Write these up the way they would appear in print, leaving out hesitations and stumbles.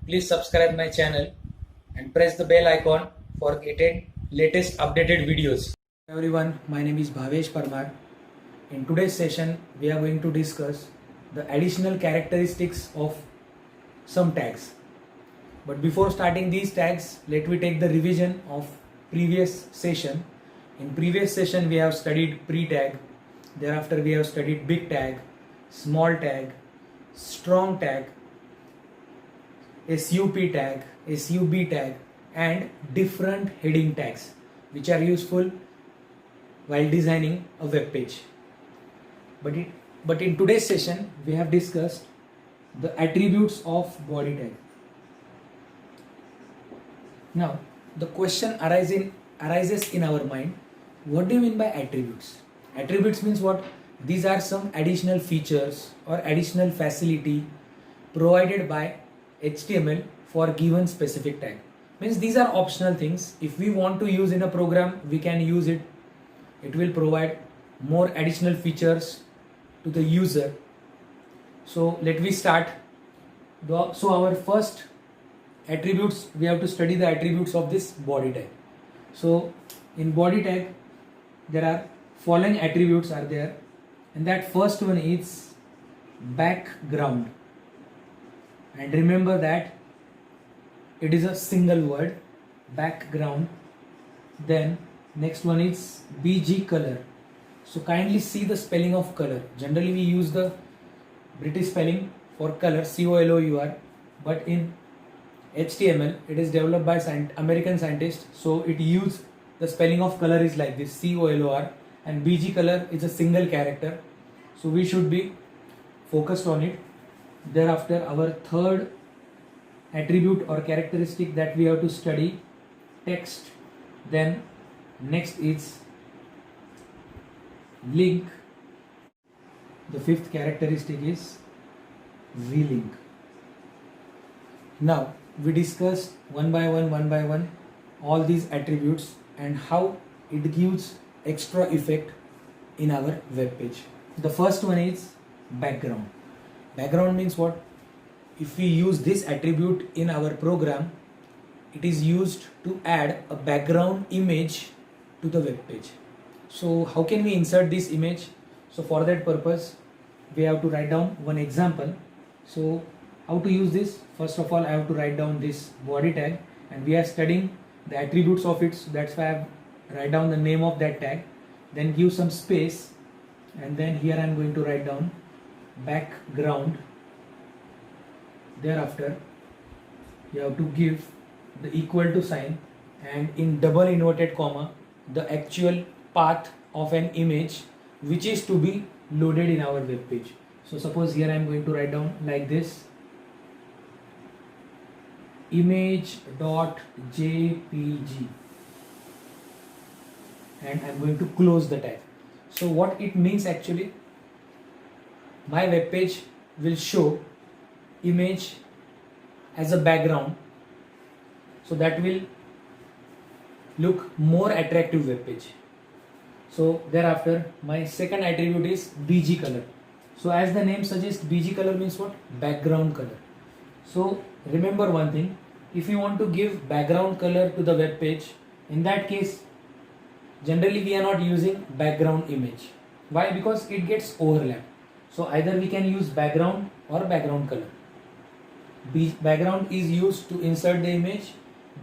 Please subscribe my channel and press the bell icon for getting latest updated videos. Hello everyone, my name is Bhavesh Parmar. In today's session, we are going to discuss the additional characteristics of some tags. But before starting these tags, let me take the revision of previous session. In previous session, we have studied pre-tag. Thereafter, we have studied big tag, small tag, strong tag, SUP tag, SUB tag, and different heading tags which are useful while designing a web page. But in today's session, we have discussed the attributes of body tag. Now, the question arises in our mind, what do you mean by attributes? Attributes means what? These are some additional features or additional facility provided by HTML for given specific tag. Means these are optional things. If we want to use in a program, we can use it. It will provide more additional features to the user. So let me start. So our first attributes, we have to study the attributes of this body tag. So in body tag, there are following attributes are there, and that first one is background. And remember that it is a single word, background. Then next one is BG color. So kindly see the spelling of color. Generally we use the British spelling for color, COLOUR, but in HTML it is developed by American scientists, so it use the spelling of color is like this, COLOR, and BG color is a single character, so we should be focused on it. Thereafter, our third attribute or characteristic that we have to study, text. Then next is link. The fifth characteristic is v-link. Now we discussed one by one all these attributes and how it gives extra effect in our web page. The first one is background. Background means what? If we use this attribute in our program, it is used to add a background image to the web page. So how can we insert this image? So for that purpose, we have to write down one example. So how to use this? First of all, I have to write down this body tag, and we are studying the attributes of it, so that's why I have write down the name of that tag, then give some space, and then here I am going to write down background. Thereafter you have to give the equal to sign, and in double inverted comma the actual path of an image which is to be loaded in our web page. So suppose here I am going to write down like this, image.jpg, and I am going to close the tag. So what it means actually, my web page will show image as a background, so that will look more attractive web page. So thereafter, my second attribute is BG color. So as the name suggests, BG color means what? Background color. So remember one thing, if you want to give background color to the web page, in that case generally we are not using background image. Why? Because it gets overlapped. So either we can use background or background color. Background is used to insert the image,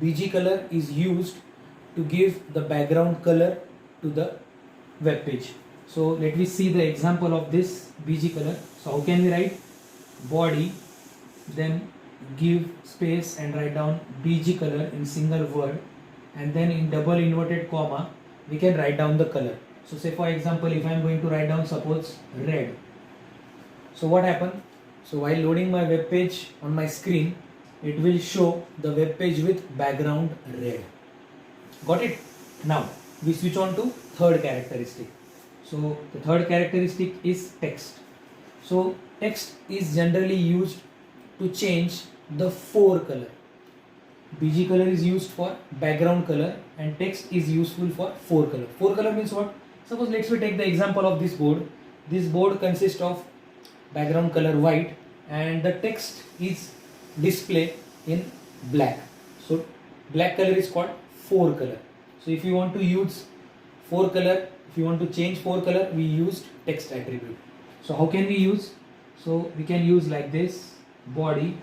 BG color is used to give the background color to the web page. So let me see the example of this BG color. So how can we write? Body, then give space and write down BG color in single word, and then in double inverted comma we can write down the color. So say for example, if I am going to write down suppose red, so what happened? So while loading my web page on my screen, it will show the web page with background red. Got it? Now we switch on to third characteristic. So the third characteristic is text. So text is generally used to change the fore color. BG color is used for background color and text is useful for fore color. Fore color means what? Suppose let's we take the example of this board. This board consists of background color white and the text is display in black. So black color is called forecolor. So if you want to use forecolor, if you want to change forecolor, we used text attribute. So how can we use? So we can use like this, body,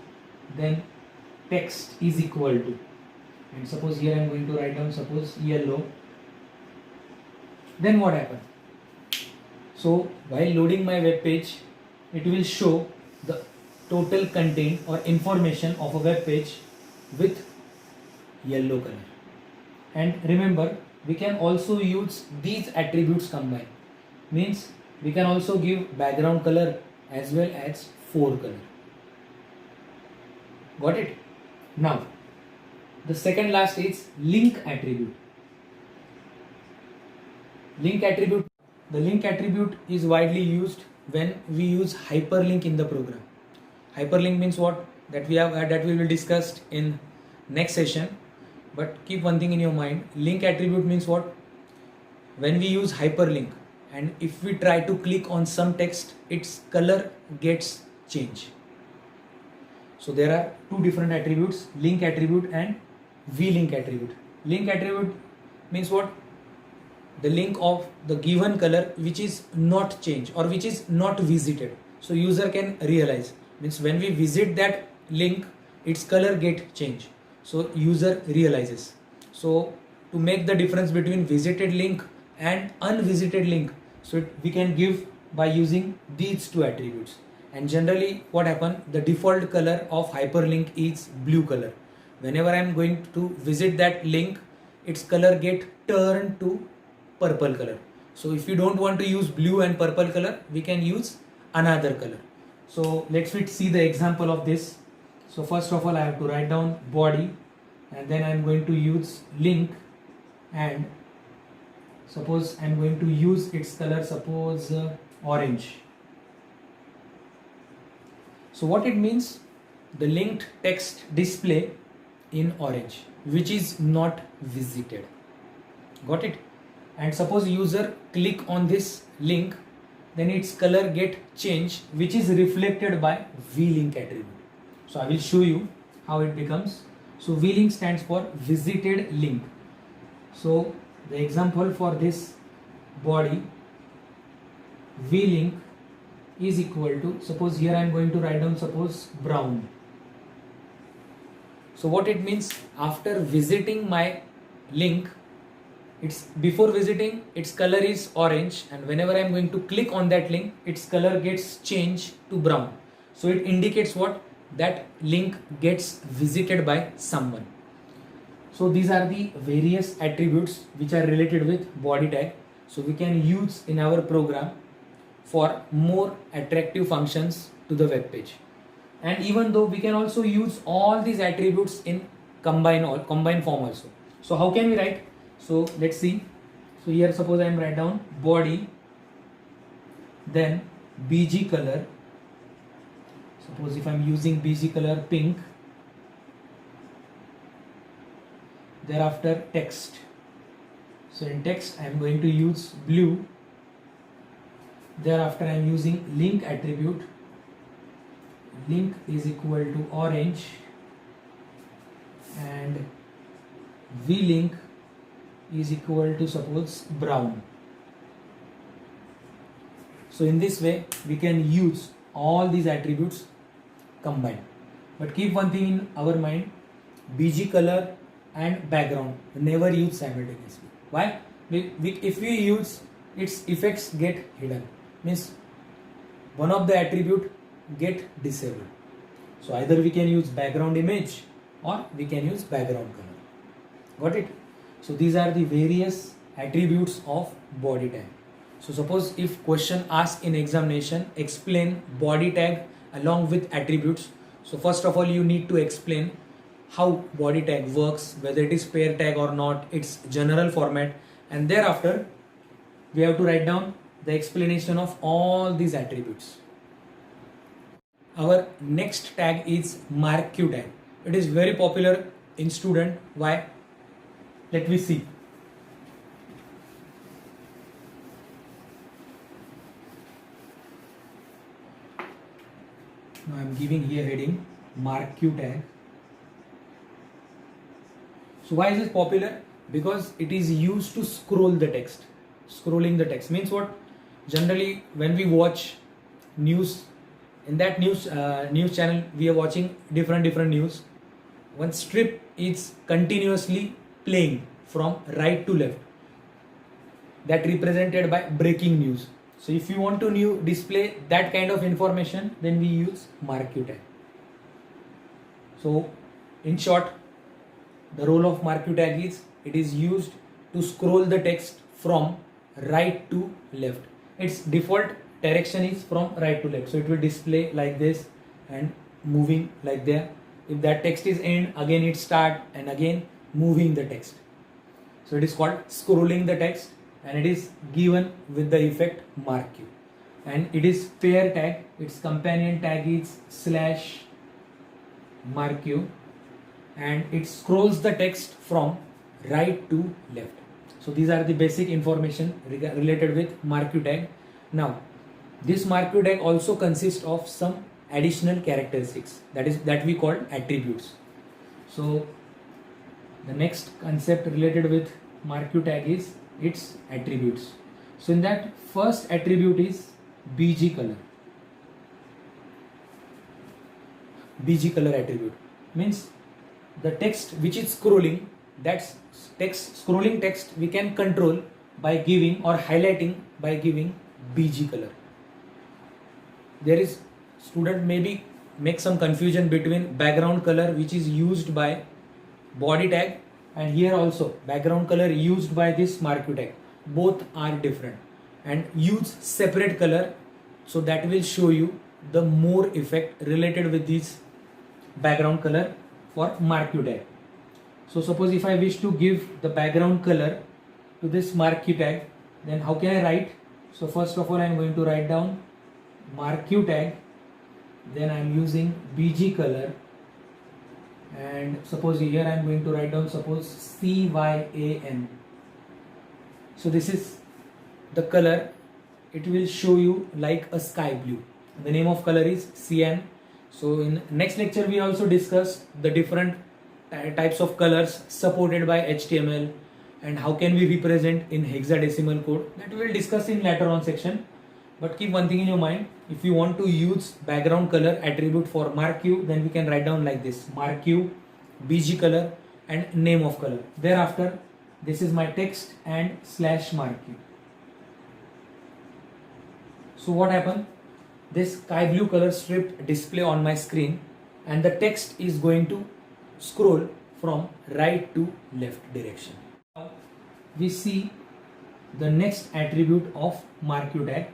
then text is equal to, and suppose here I am going to write down suppose yellow. Then what happened? So while loading my web page, it will show the total content or information of a web page with yellow color. And remember, we can also use these attributes combined. Means we can also give background color as well as forecolor. Got it? Now, the second last is link attribute. Link attribute. The link attribute is widely used when we use hyperlink in the program. Hyperlink means what? That we will discuss in next session. But keep one thing in your mind. Link attribute means what? When we use hyperlink and if we try to click on some text, its color gets changed. So there are two different attributes, link attribute and v-link attribute. Link attribute means what? The link of the given color which is not changed or which is not visited. So user can realize. Means when we visit that link, its color get changed. So user realizes. So to make the difference between visited link and unvisited link, so we can give by using these two attributes. And generally what happen, the default color of hyperlink is blue color. Whenever I am going to visit that link, its color get turned to purple color. So if you don't want to use blue and purple color, we can use another color. So let's see the example of this. So first of all, I have to write down body and then I am going to use link, and suppose I am going to use its color, suppose orange. So what it means, the linked text display in orange which is not visited. Got it? And suppose user click on this link, then its color get changed which is reflected by v-link attribute. So I will show you how it becomes. So v-link stands for visited link. So the example for this body, v-link is equal to, suppose here I am going to write down suppose brown. So what it means, after visiting my link, it's before visiting its color is orange, and whenever I am going to click on that link, its color gets changed to brown. So it indicates what? That link gets visited by someone. So these are the various attributes which are related with body tag. So we can use in our program for more attractive functions to the web page. And even though we can also use all these attributes in combine form also. So how can we write? So let's see. So here suppose I am write down body, then bg color. Suppose if I am using bg color pink, thereafter text. So in text I am going to use blue. Thereafter I am using link attribute. Link is equal to orange, and v-link is equal to suppose brown. So in this way we can use all these attributes combined. But keep one thing in our mind, bg color and background never use simultaneously. Why? If we use, its effects get hidden. Means one of the attribute get disabled. So either we can use background image or we can use background color. Got it? So these are the various attributes of body tag. So suppose if question asked in examination, explain body tag along with attributes. So first of all you need to explain how body tag works, whether it is pair tag or not, its general format, and thereafter we have to write down the explanation of all these attributes. Our next tag is marquee tag. It is very popular in student. Why? Let me see. Now I am giving here heading marquee tag. So why is it popular? Because it is used to scroll the text. Scrolling the text means what? Generally, when we watch news, in that news channel, we are watching different news. One strip is continuously playing from right to left. That represented by breaking news. So if you want to display that kind of information, then we use marquee tag. So in short, the role of marquee tag is it is used to scroll the text from right to left. Its default direction is from right to left. So it will display like this and moving like there. If that text is end, again it start and again moving the text. So it is called scrolling the text and it is given with the effect marquee. And it is pair tag. Its companion tag is /marquee and it scrolls the text from right to left. So these are the basic information related with marquee tag. Now this marquee tag also consists of some additional characteristics that we call attributes. So the next concept related with marquee tag is its attributes. So in that, first attribute is BG color. BG color attribute means the text which is scrolling, that's scrolling text we can control by giving or highlighting by giving BG color. There is student maybe make some confusion between background color which is used by body tag and here also background color used by this marquee tag. Both are different and use separate color, so that will show you the more effect related with this background color for marquee tag. So suppose if I wish to give the background color to this marquee tag, then how can I write? So first of all I am going to write down marquee tag, then I am using BG color, and suppose here I am going to write down suppose CYAN. So this is the color, it will show you like a sky blue. The name of color is cyan. So in next lecture we also discuss the different types of colors supported by HTML and how can we represent in hexadecimal code. That we will discuss in later on section. But keep one thing in your mind, if you want to use background color attribute for marquee, then we can write down like this: marquee, BG color and name of color. Thereafter this is my text and /marquee. So what happened? This sky blue color strip display on my screen and the text is going to scroll from right to left direction. Now we see the next attribute of marquee tag,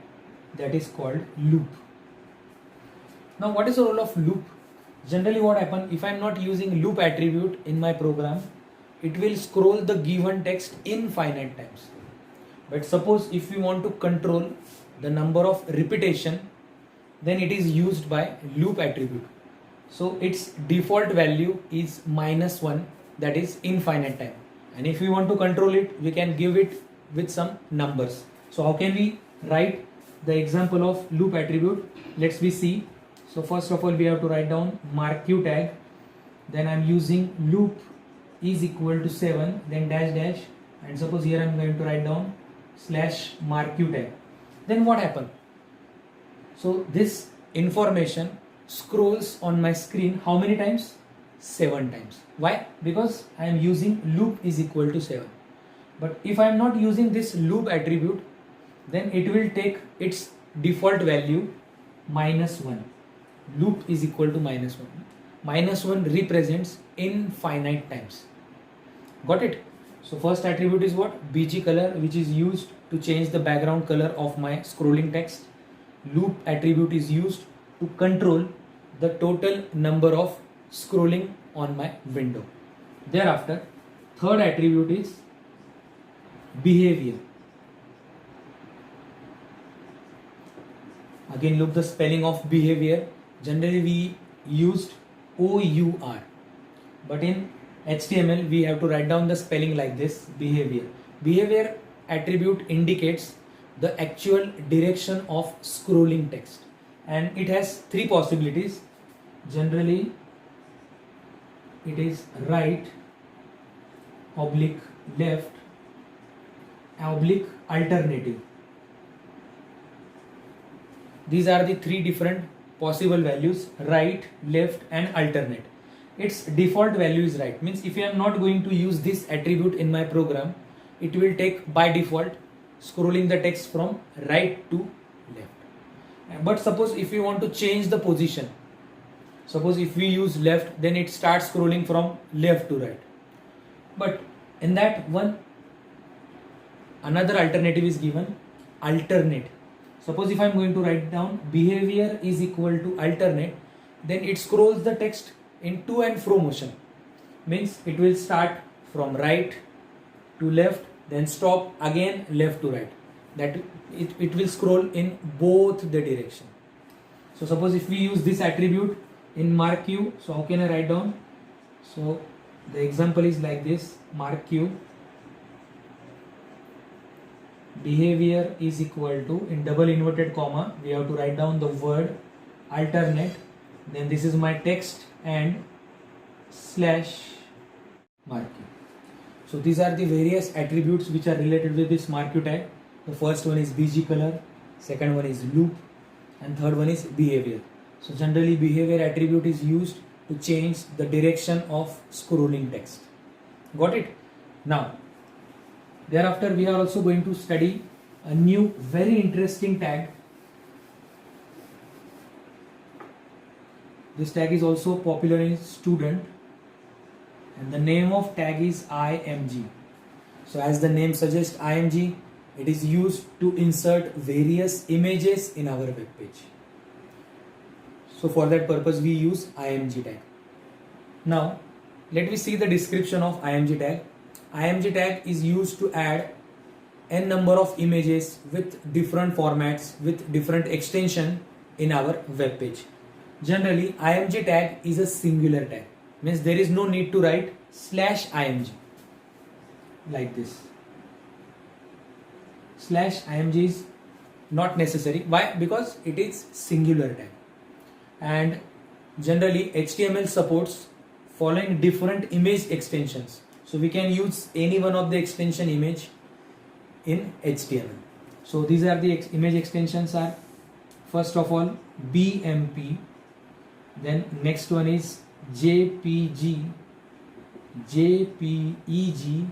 that is called loop. Now what is the role of loop? Generally what happens, if I am not using loop attribute in my program, it will scroll the given text infinite times. But suppose if we want to control the number of repetition, then it is used by loop attribute. So its default value is -1, that is infinite time. And if we want to control it, we can give it with some numbers. So how can we write the example of loop attribute? Let's see. So first of all we have to write down marquee tag, then I'm using loop is equal to 7, then dash, and suppose here I'm going to write down /marquee tag. Then what happened? So this information scrolls on my screen how many times? 7 times. Why? Because I am using loop is equal to 7. But if I am not using this loop attribute, then it will take its default value -1. Loop is equal to -1. -1 represents infinite times. Got it? So first attribute is what? BG color, which is used to change the background color of my scrolling text. Loop attribute is used to control the total number of scrolling on my window. Thereafter, third attribute is behavior. Again look the spelling of behavior. Generally we used OUR, but in HTML we have to write down the spelling like this: behavior. Behavior attribute indicates the actual direction of scrolling text and it has 3 possibilities. Generally it is right, oblique left oblique alternative. These are the three different possible values: right, left and alternate. Its default value is right, means if I am not going to use this attribute in my program, it will take by default scrolling the text from right to left. But suppose if we want to change the position, suppose if we use left, then it starts scrolling from left to right. But in that one, another alternative is given, alternate. Suppose if I am going to write down behavior is equal to alternate, then it scrolls the text in to and fro motion. Means it will start from right to left, then stop again left to right. That it will scroll in both the direction. So suppose if we use this attribute in mark Q, so how can I write down? So the example is like this: mark Q behavior is equal to, in double inverted comma we have to write down the word alternate, then this is my text and slash mark Q. So these are the various attributes which are related with this mark Q tag. The first one is BG color, second one is loop, and third one is behavior. So generally behavior attribute is used to change the direction of scrolling text. Got it? Now thereafter we are also going to study a new very interesting tag. This tag is also popular in student, and the name of tag is IMG. So as the name suggests, IMG, it is used to insert various images in our web page. So for that purpose we use IMG tag. Now let me see the description of IMG tag. IMG tag is used to add n number of images with different formats with different extension in our web page. Generally IMG tag is a singular tag, means there is no need to write /IMG like this. /IMG is not necessary. Why? Because it is singular tag, and generally HTML supports following different image extensions. So we can use any one of the extension image in HTML. So these are the image extensions are, first of all BMP, then next one is JPG, JPEG,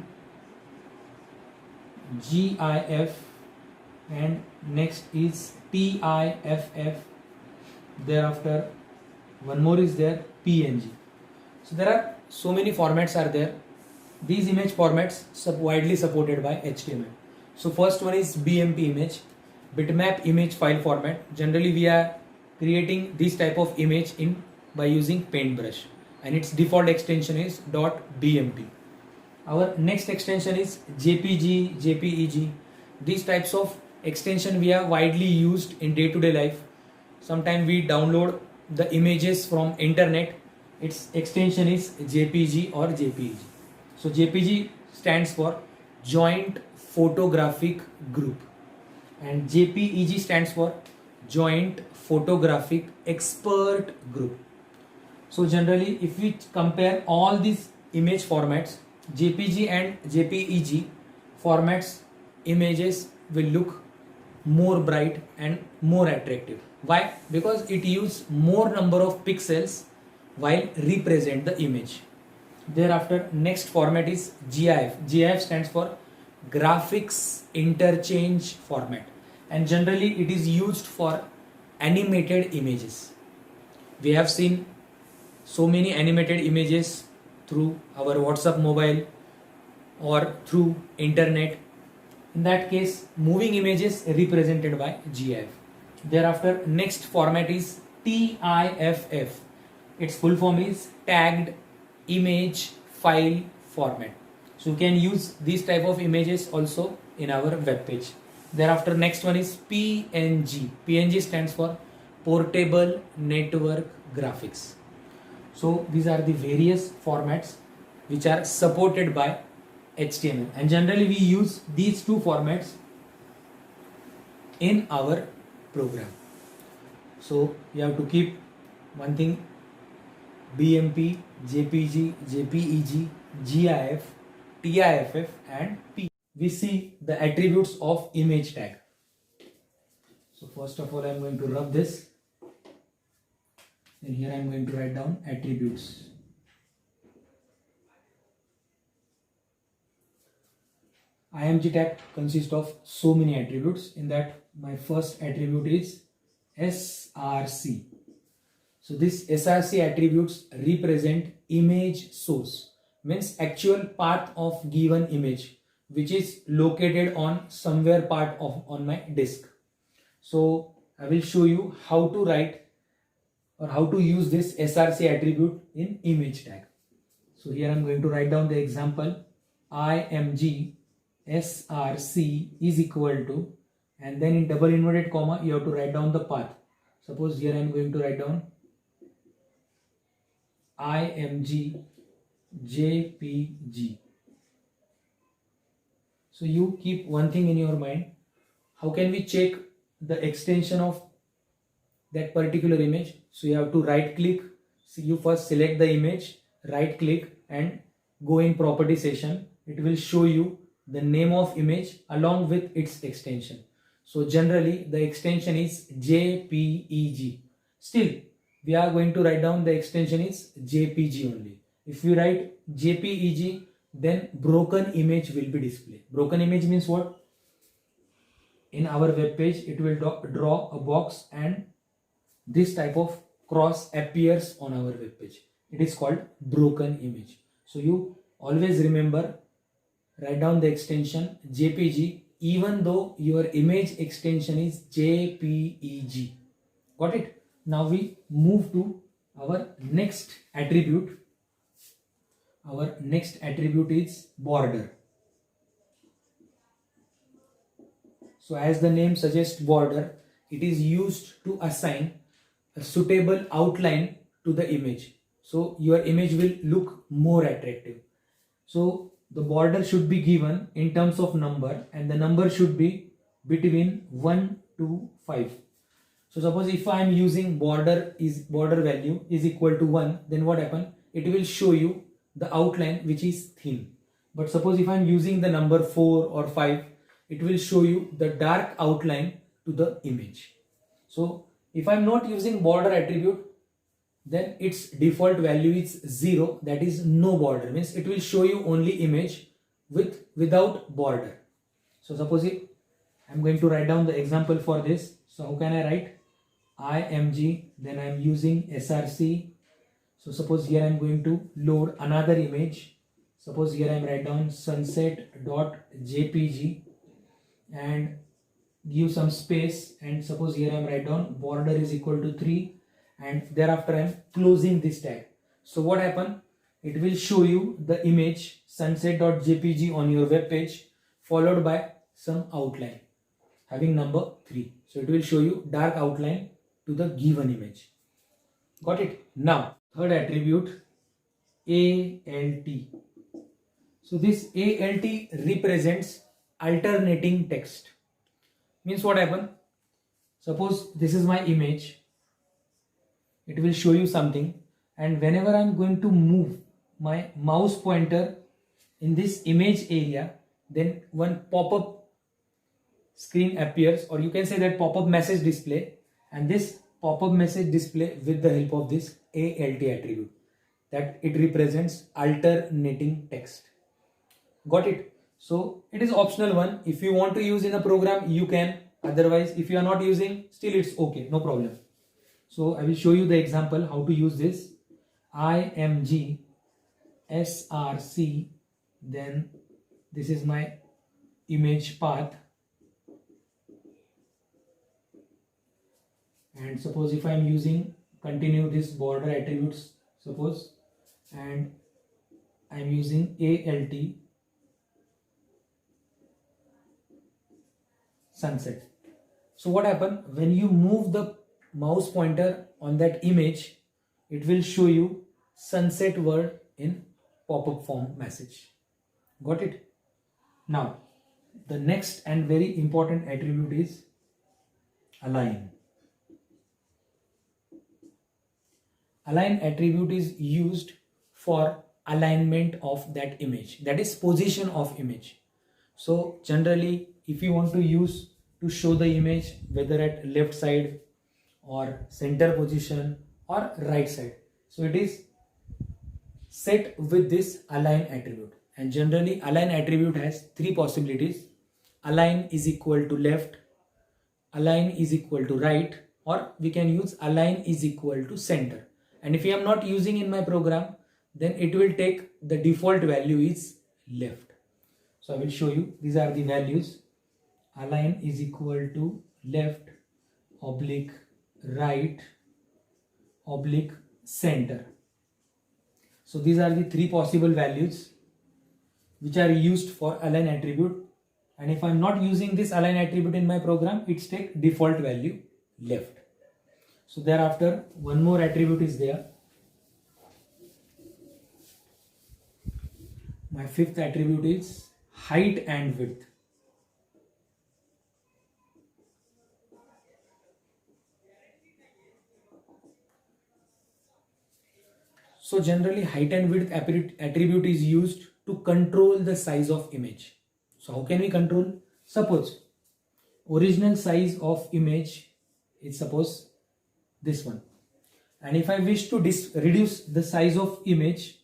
GIF, and next is TIFF. Thereafter one more is there, PNG. So there are so many formats are there. These image formats widely supported by HTML. So first one is BMP image, bitmap image file format. Generally we are creating this type of image by using Paintbrush, and its default extension is .bmp. Our next extension is JPG, JPEG. These types of extension we are widely used in day-to-day life. Sometimes we download the images from internet. Its extension is JPG or JPEG. So JPG stands for Joint Photographic Group, and JPEG stands for Joint Photographic Expert Group. So generally if we compare all these image formats, JPG and JPEG formats, images will look more bright and more attractive. Why? Because it uses more number of pixels while represent the image. Thereafter next format is GIF. GIF stands for Graphics Interchange Format, and generally it is used for animated images. We have seen so many animated images through our WhatsApp mobile or through internet. In that case, moving images represented by GIF. Thereafter next format is TIFF. Its full form is Tagged Image File Format. So you can use these type of images also in our web page. Thereafter next one is PNG. PNG stands for Portable Network Graphics. So these are the various formats which are supported by HTML, and generally we use these two formats in our program. So you have to keep one thing: BMP, JPG, JPEG, GIF, TIFF and P. We see the attributes of image tag. So first of all, I'm going to rub this. And here I'm going to write down attributes. IMG tag consists of so many attributes. In that, my first attribute is SRC. So this SRC attributes represent image source, means actual path of given image, which is located on somewhere part of on my disk. So I will show you how to write or how to use this SRC attribute in image tag. So here I'm going to write down the example. IMG SRC is equal to, and then in double inverted comma you have to write down the path. Suppose here I'm going to write down IMG JPG. So you keep one thing in your mind. How can we check the extension of that particular image? So you have to right click. So you first select the image, right click and go in property session. It will show you the name of image along with its extension. So generally the extension is JPEG. Still we are going to write down the extension is JPG only. If we write JPEG, then broken image will be displayed. Broken image means what? In our web page it will draw a box and this type of cross appears on our web page. It is called broken image. So you always remember, write down the extension JPG even though your image extension is JPEG. Got it? Now we move to our next attribute. Our next attribute is border. So as the name suggests, border, it is used to assign a suitable outline to the image. So your image will look more attractive. So the border should be given in terms of number, and the number should be between 1 to 5. So suppose if I am using border value is equal to 1, then what happen? It will show you the outline which is thin. But suppose if I am using the number 4 or 5, it will show you the dark outline to the image. So if I am not using border attribute, then its default value is 0, that is no border, means it will show you only image without border. So suppose if I'm going to write down the example for this. So how can I write? IMG, then I'm using SRC. So suppose here I'm going to load another image. Suppose here I'm write down sunset.jpg and give some space, and suppose here I'm write down border is equal to 3, and thereafter I'm closing this tag. So what happen? It will show you the image sunset.jpg on your web page followed by some outline having number 3. So it will show you dark outline to the given image. Got it? Now third attribute, ALT. So this ALT represents alternating text. Means what happen? Suppose this is my image. It will show you something, and whenever I'm going to move my mouse pointer in this image area, then one pop-up screen appears, or you can say that pop-up message display, and this pop-up message display with the help of this ALT attribute, that it represents alternating text. Got it? So it is optional one. If you want to use in a program, you can. Otherwise, if you are not using, still it's okay, no problem. So I will show you the example how to use this. IMG SRC, then this is my image path, and suppose if I am using continue this border attributes, suppose, and I am using ALT sunset. So what happen? When you move the mouse pointer on that image, it will show you sunset word in pop-up form message. Got it? Now the next and very important attribute is align. Align attribute is used for alignment of that image, that is position of image. So generally, if you want to use to show the image whether at left side or center position or right side, so it is set with this align attribute. And generally align attribute has three possibilities: align is equal to left, align is equal to right, or we can use align is equal to center. And if I am not using in my program, then it will take the default value is left. So I will show you, these are the values: align is equal to left, oblique right, oblique center. So these are the three possible values which are used for align attribute. And if I am not using this align attribute in my program, it's take default value left. So thereafter one more attribute is there. My fifth attribute is height and width. So generally height and width attribute is used to control the size of image. So how can we control? Suppose original size of image is suppose this one, and if I wish to reduce the size of image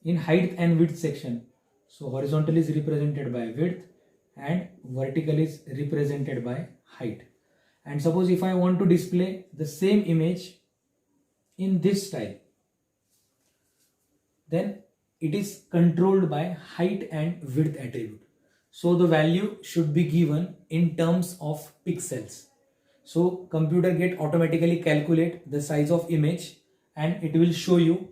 in height and width section, so horizontal is represented by width and vertical is represented by height. And suppose if I want to display the same image in this style, then it is controlled by height and width attribute. So the value should be given in terms of pixels. So computer get automatically calculate the size of image and it will show you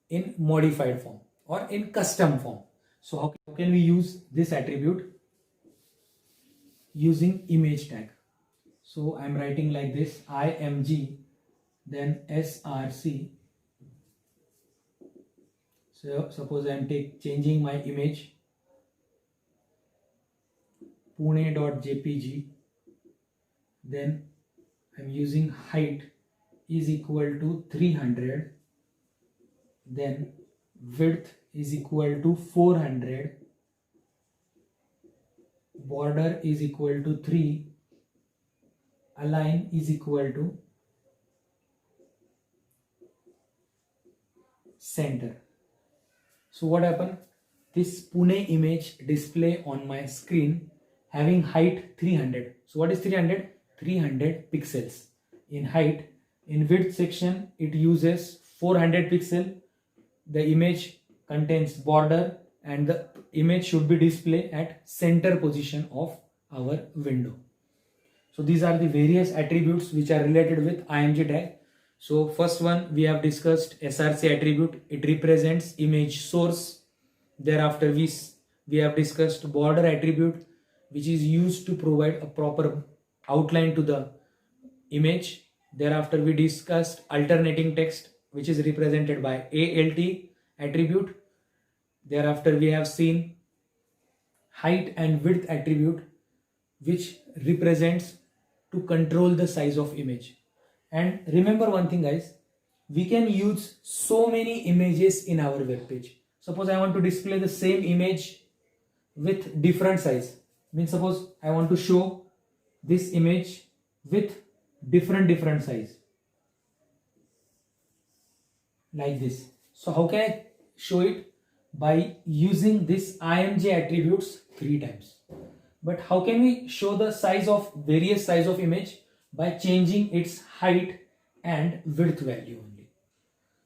in modified form or in custom form. So how can we use this attribute? Using image tag. So I am writing like this: img, then src. So suppose I am changing my image pune.jpg, then I am using height is equal to 300, then width is equal to 400, border is equal to 3, align is equal to center. So what happened? This Pune image display on my screen having height 300. So what is 300? 300 pixels in height. In width section it uses 400 pixel. The image contains border and the image should be displayed at center position of our window. So these are the various attributes which are related with IMG tag. So first one we have discussed SRC attribute. It represents image source. Thereafter we have discussed border attribute, which is used to provide a proper outline to the image. Thereafter we discussed alternating text, which is represented by ALT attribute. Thereafter we have seen height and width attribute, which represents to control the size of image. And remember one thing guys, we can use so many images in our web page. Suppose I want to display the same image with different size. Means suppose I want to show this image with different size like this. So how can I show it? By using this IMG attributes 3 times. But how can we show the size of various size of image? By changing its height and width value only.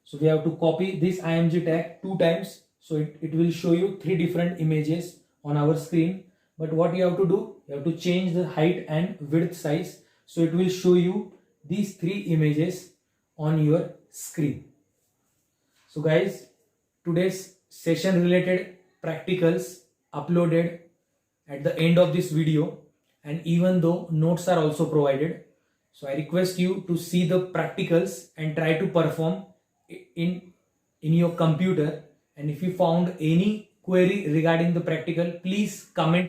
So we have to copy this IMG tag 2 times. So it will show you 3 different images on our screen. But what you have to do? You have to change the height and width size. So it will show you these 3 images on your screen. So guys, today's session related practicals uploaded at the end of this video, and even though notes are also provided. So I request you to see the practicals and try to perform in your computer. And if you found any query regarding the practical, please comment.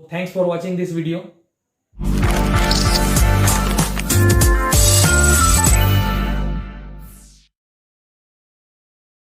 thanks for watching this video.